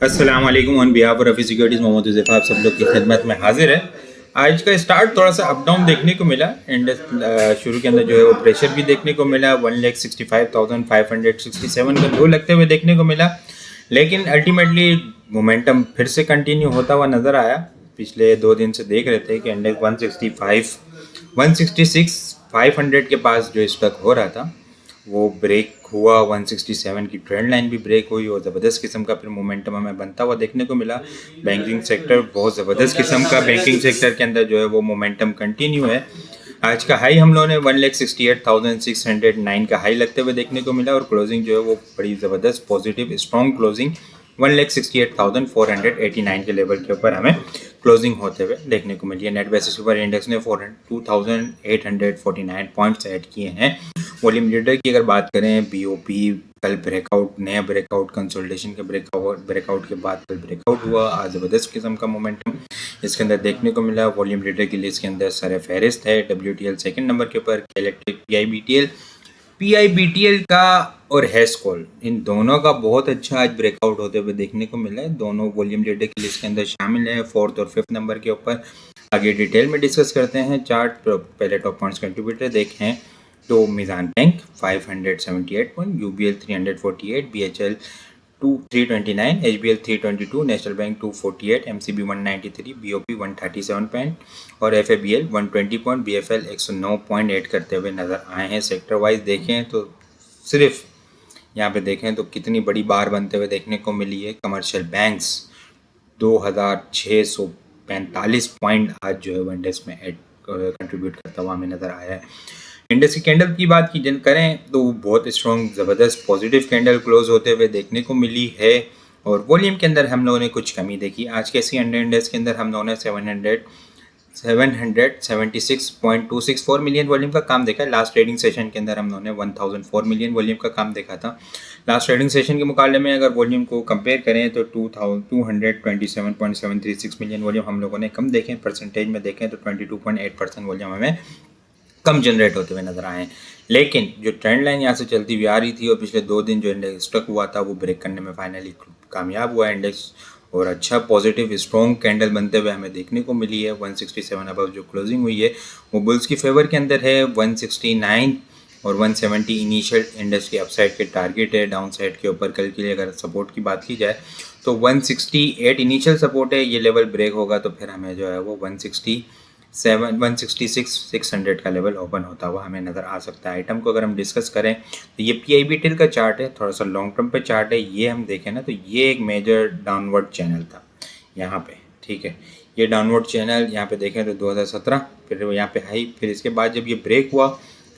अस्सलाम वालेकुम on behalf of Rafi Securities Mohammed Huzaifa आप सब लोग की खिदमत में हाजिर है। आज का स्टार्ट थोड़ा सा अप डाउन देखने को मिला एंड शुरू के अंदर जो है वो प्रेशर भी देखने को मिला 1,65,567 का लो लगते हुए देखने को मिला, लेकिन अल्टीमेटली मोमेंटम फिर से कंटिन्यू होता हुआ नज़र आया। पिछले 2 दिन से देख रहे थे कि इंडेक्स 165 166 500 के पास जो स्टक हो रहा था वो ब्रेक हुआ। 167 की ट्रेंड लाइन भी ब्रेक हुई और ज़बरदस्त किस्म का फिर मोमेंटम हमें बनता हुआ देखने को मिला। बैंकिंग सेक्टर बहुत ज़बरदस्त किस्म का बैंकिंग सेक्टर के अंदर जो है वो मोमेंटम कंटिन्यू है। आज का हाई हम लोगों ने 1,68,609 का हाई लगते हुए देखने को मिला और क्लोजिंग जो है वो बड़ी ज़बरदस्त पॉजिटिव स्ट्रॉन्ग क्लोजिंग 1,68,489 के लेवल के ऊपर हमें क्लोजिंग होते हुए देखने को मिली है। नेट बेसिस सुपर इंडेक्स ने 2,849 पॉइंट्स ऐड किए हैं। वॉल्यूम लीडर की अगर बात करें, बीओपी कल ब्रेकआउट, नया ब्रेकआउट, कंसोलिडेशन के ब्रेकआउट के बाद कल ब्रेकआउट हुआ। आज ज़बरदस्त किस्म का मोमेंटम इसके अंदर देखने को मिला। वॉल्यूम लीडर की लिस्ट के अंदर सर फहरिस्त है WTL सेकंड नंबर के ऊपर, इलेक्ट्रिक PIBTL का और हेस्कॉल, इन दोनों का बहुत अच्छा आज ब्रेकआउट होते हुए देखने को मिला है। दोनों वॉल्यूम लीडर की लिस्ट के अंदर शामिल है, 4th और 5th नंबर के ऊपर। आगे डिटेल में डिस्कस करते हैं चार्ट। पहले टॉप पॉइंट्स कंट्रीब्यूटर देखें तो Meezan bank 578 point, UBL 348, BHL 329, HBL 322, national bank 248, MCB 193, BOP 137 point और FABL 120 point, BFL 109 point add करते हुए नज़र आए हैं। सेक्टर वाइज देखें तो सिर्फ यहाँ पे देखें तो कितनी बड़ी बार बनते हुए देखने को मिली है। कमर्शियल बैंक्स 2,645 पॉइंट आज जो है वो इंडेक्स में कंट्रीब्यूट करता हुआ हमें नज़र आया है। इंडेक्स की कैंडल की बात की करें तो बहुत स्ट्रॉन्ग ज़बरदस्त पॉजिटिव कैंडल क्लोज होते हुए देखने को मिली है और वॉल्यूम के अंदर हम लोगों ने कुछ कमी देखी। आज के सी इंडेक्स के अंदर हम लोगों ने 776.264 मिलियन वॉल्यूम का काम देखा है। लास्ट ट्रेडिंग सेशन के अंदर हम लोगों ने 1004 मिलियन वॉल्यूम का काम देखा था। लास्ट ट्रेडिंग सेशन के मुकाबले में अगर वॉल्यूम को कंपेयर करें तो 227.736 मिलियन वॉल्यूम हम लोगों ने कम देखें। परसेंटेज में देखें तो 22.8% वॉल्यूम हमें कम जनरेट होते हुए नजर आए हैं। लेकिन जो ट्रेंड लाइन यहाँ से चलती हुई आ रही थी और पिछले 2 दिन जो इंडेक्स स्टक हुआ था वो ब्रेक करने में फाइनली कामयाब हुआ इंडेक्स और अच्छा पॉजिटिव स्ट्रॉन्ग कैंडल बनते हुए हमें देखने को मिली है। 167 अबव जो क्लोजिंग हुई है वो बुल्स की फेवर के अंदर है। 169 और 170 इनिशियल इंडेक्स के अपसाइड के टारगेट है। डाउन साइड के ऊपर कल के लिए अगर सपोर्ट की बात की जाए तो 168 इनिशियल सपोर्ट है। ये लेवल ब्रेक होगा तो फिर हमें जो है वो 166,600 का लेवल ओपन होता हुआ हमें नज़र आ सकता है। आइटम को अगर हम डिस्कस करें तो ये PIBTL का चार्ट है, थोड़ा सा लॉन्ग टर्म पे चार्ट है। ये हम देखें ना तो ये एक मेजर डाउनवर्ड चैनल था यहाँ पे, ठीक है। ये डाउनवर्ड चैनल यहाँ पे देखें तो 2017 फिर यहाँ पे हाई, फिर इसके बाद जब ये ब्रेक हुआ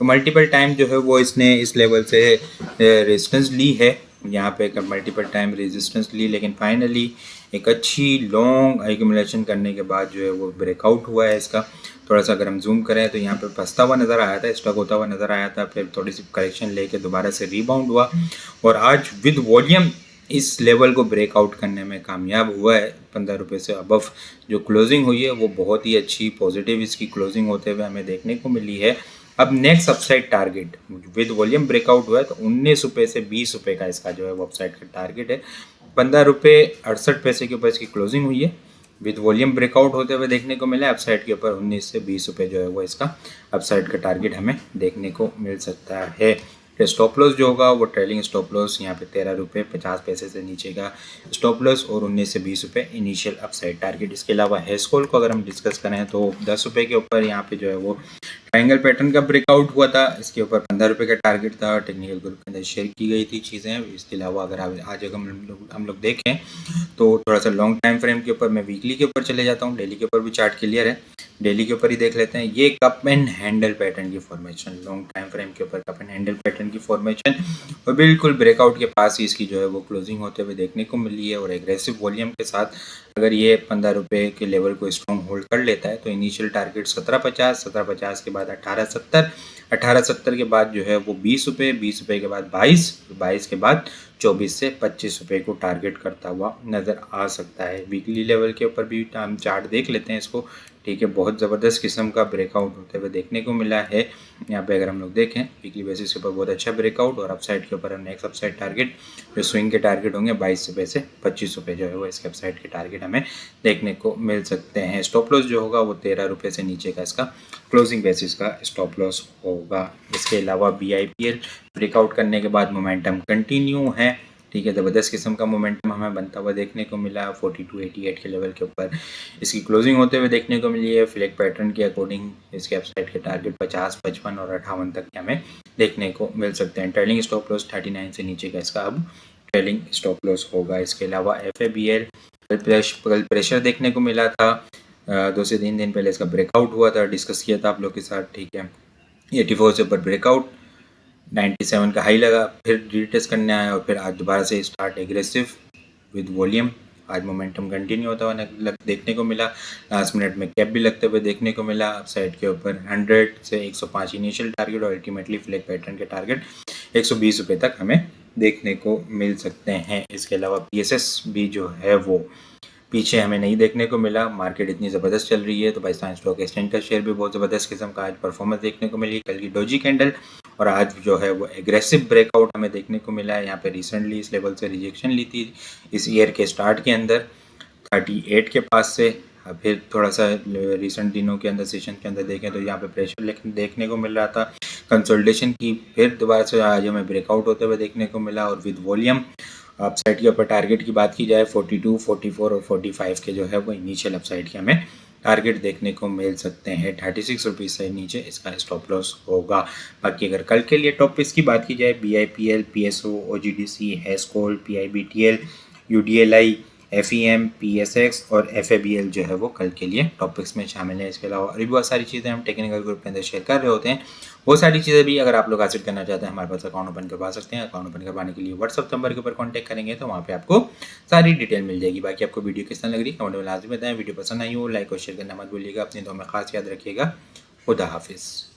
तो मल्टीपल टाइम जो है वो इसने इस लेवल से रेजिस्टेंस ली है। यहाँ पे मल्टीपल टाइम रेजिस्टेंस ली, लेकिन फाइनली एक अच्छी लॉन्ग एक्यूमुलेशन करने के बाद जो है वो ब्रेकआउट हुआ है इसका। थोड़ा सा अगर हम जूम करें तो यहाँ पे फंसता हुआ नज़र आया था, स्टक होता हुआ नज़र आया था, फिर थोड़ी सी करेक्शन लेके दोबारा से रीबाउंड हुआ और आज विद वॉल्यूम इस लेवल को ब्रेकआउट करने में कामयाब हुआ है। 15 रुपये से अबव जो क्लोजिंग हुई है वो बहुत ही अच्छी पॉजिटिव इसकी क्लोजिंग होते हुए हमें देखने को मिली है। अब next upside target with volume breakout हुआ है तो 19 रुपये से 20 रुपये का इसका जो है वो अपसाइड का टारगेट है। 15 रुपये 68 पैसे के ऊपर इसकी क्लोजिंग हुई है। विद वॉल्यूम ब्रेकआउट होते हुए देखने को मिला अपसाइड के ऊपर 19 से 20 रुपये जो है वो इसका अपसाइड का टारगेट हमें देखने को मिल सकता है। स्टॉप लॉस जो होगा वो ट्रेलिंग स्टॉप लॉस यहाँ पे 13 रुपये 50 पैसे से नीचे का स्टॉप लॉस और 19 से 20 रुपये इनिशियल अपसाइड टारगेट। इसके अलावा हेस्कॉल को अगर हम डिस्कस करें तो 10 रुपये के ऊपर यहाँ पे जो है वो ट्रायंगल पैटर्न का ब्रेकआउट हुआ था। इसके ऊपर 15 रुपये का टारगेट था। टेक्निकल ग्रुप के अंदर शेयर की गई थी चीज़ें। इसके अलावा अगर आज अगर हम लोग देखें तो थोड़ा सा लॉन्ग टाइम फ्रेम के ऊपर मैं वीकली के ऊपर चले जाता हूँ। डेली के ऊपर भी चार्ट क्लियर है, डेली के ऊपर ही देख लेते हैं। ये कप एंड हैंडल पैटर्न की फॉर्मेशन, लॉन्ग टाइम फ्रेम के ऊपर कप एंड हैंडल पैटर्न की फॉर्मेशन और बिल्कुल ब्रेकआउट के पास ही इसकी जो है वो क्लोजिंग होते हुए देखने को मिली है और एग्रेसिव वॉल्यूम के साथ अगर ये 15 रुपये के लेवल को स्ट्रॉन्ग होल्ड कर लेता है तो इनिशियल टारगेट 17.50, 17.50 के बाद 18.70, 18.70 के बाद जो है वो 20 रुपये, 20 रुपये के बाद 22, 22 के बाद 24 से 25 रुपये को टारगेट करता हुआ नज़र आ सकता है। वीकली लेवल के ऊपर भी हम चार्ट देख लेते हैं इसको, ठीक है। बहुत ज़बरदस्त किस्म का ब्रेकआउट होते हुए देखने को मिला है। यहाँ पे अगर हम लोग देखें वीकली बेसिस के ऊपर बहुत अच्छा ब्रेकआउट, और अपसाइड के ऊपर हम नेक्स्ट अपसाइड टारगेट जो स्विंग के टारगेट होंगे 22 रुपये से 25 रुपये जो है वो इसके अपसाइड के टारगेट हमें देखने को मिल सकते हैं। स्टॉप लॉस जो होगा वो 13 रुपये से नीचे का इसका क्लोजिंग बेसिस का स्टॉप लॉस होगा। इसके अलावा BIPL ब्रेकआउट करने के बाद मोमेंटम कंटिन्यू है, ठीक है। ज़बरदस्त किस्म का मोमेंटम हमें बनता हुआ देखने को मिला 4288 के लेवल के ऊपर इसकी क्लोजिंग होते हुए देखने को मिली है। फ्लैग पैटर्न के अकॉर्डिंग इसके अपसाइड के टारगेट 50, 55 और 58 तक के हमें देखने को मिल सकते हैं। ट्रेलिंग स्टॉप लॉस 39 से नीचे का इसका अब ट्रेलिंग स्टॉप लॉस होगा। इसके अलावा FABL कल प्रेशर देखने को मिला था, 2 से 3 दिन पहले इसका ब्रेकआउट हुआ था, डिस्कस किया था आप लोग के साथ, ठीक है। 84 से ऊपर ब्रेकआउट, 97 का हाई लगा, फिर रीटेस्ट करने आया और फिर आज दोबारा से स्टार्ट एग्रेसिव विद वॉल्यूम। आज मोमेंटम कंटिन्यू होता हुआ देखने को मिला। लास्ट मिनट में कैप भी लगते हुए देखने को मिला। अपसाइड के ऊपर 100 से 105 इनिशियल टारगेट और अल्टीमेटली फ्लैग पैटर्न के टारगेट 120 रुपये तक हमें देखने को मिल सकते हैं। इसके अलावा PSS भी जो है वो पीछे हमें नहीं देखने को मिला। मार्केट इतनी ज़बरदस्त चल रही है तो पाकिस्तान स्टॉक एक्सचेंज का शेयर भी बहुत ज़बरदस्त किस्म का आज परफॉर्मेंस देखने को मिली। कल की डोजी कैंडल और आज जो है वो एग्रेसिव ब्रेकआउट हमें देखने को मिला है। यहाँ पे रिसेंटली इस लेवल से रिजेक्शन ली थी इस ईयर के स्टार्ट के अंदर 38 के पास से, फिर थोड़ा सा रिसेंट दिनों के अंदर सेशन के अंदर देखें तो यहाँ पे प्रेशर देखने को मिल रहा था, कंसोलिडेशन की, फिर दोबारा से आज हमें ब्रेकआउट होते हुए देखने को मिला। और विद वॉल्यूम अपसाइड के ऊपर टारगेट की बात की जाए 42, 44 और 45 के जो है वो इनिशियल अपसाइड के हमें टारगेट देखने को मिल सकते हैं। 36 रुपीज़ से नीचे इसका स्टॉप लॉस होगा। बाकी अगर कल के लिए टॉप पिक्स की बात की जाए BIPL, PSO, OGDC, HESCOL, PIBTL, UDLI, FEM, PSX और FABL जो है वो कल के लिए टॉपिक्स में शामिल है। इसके अलावा और भी बहुत सारी चीज़ें हम टेक्निकल ग्रुप के अंदर शेयर कर रहे होते हैं। वो सारी चीज़ें भी अगर आप लोग हासिल करना चाहते हैं हमारे पास अकाउंट ओपन करवा सकते हैं। अकाउंट ओपन करवाने के लिए व्हाट्सअप नंबर के ऊपर कॉन्टैक्ट करेंगे तो वहाँ पे आपको सारी डिटेल मिल जाएगी। बाकी आपको वीडियो किस तरह लग रही है कमेंट में लाजमी बताएं। वीडियो पसंद आई हो लाइक और शेयर करना मत भूलिएगा। अपनी दुआ में खास याद रखिएगा। खुदा हाफिज़।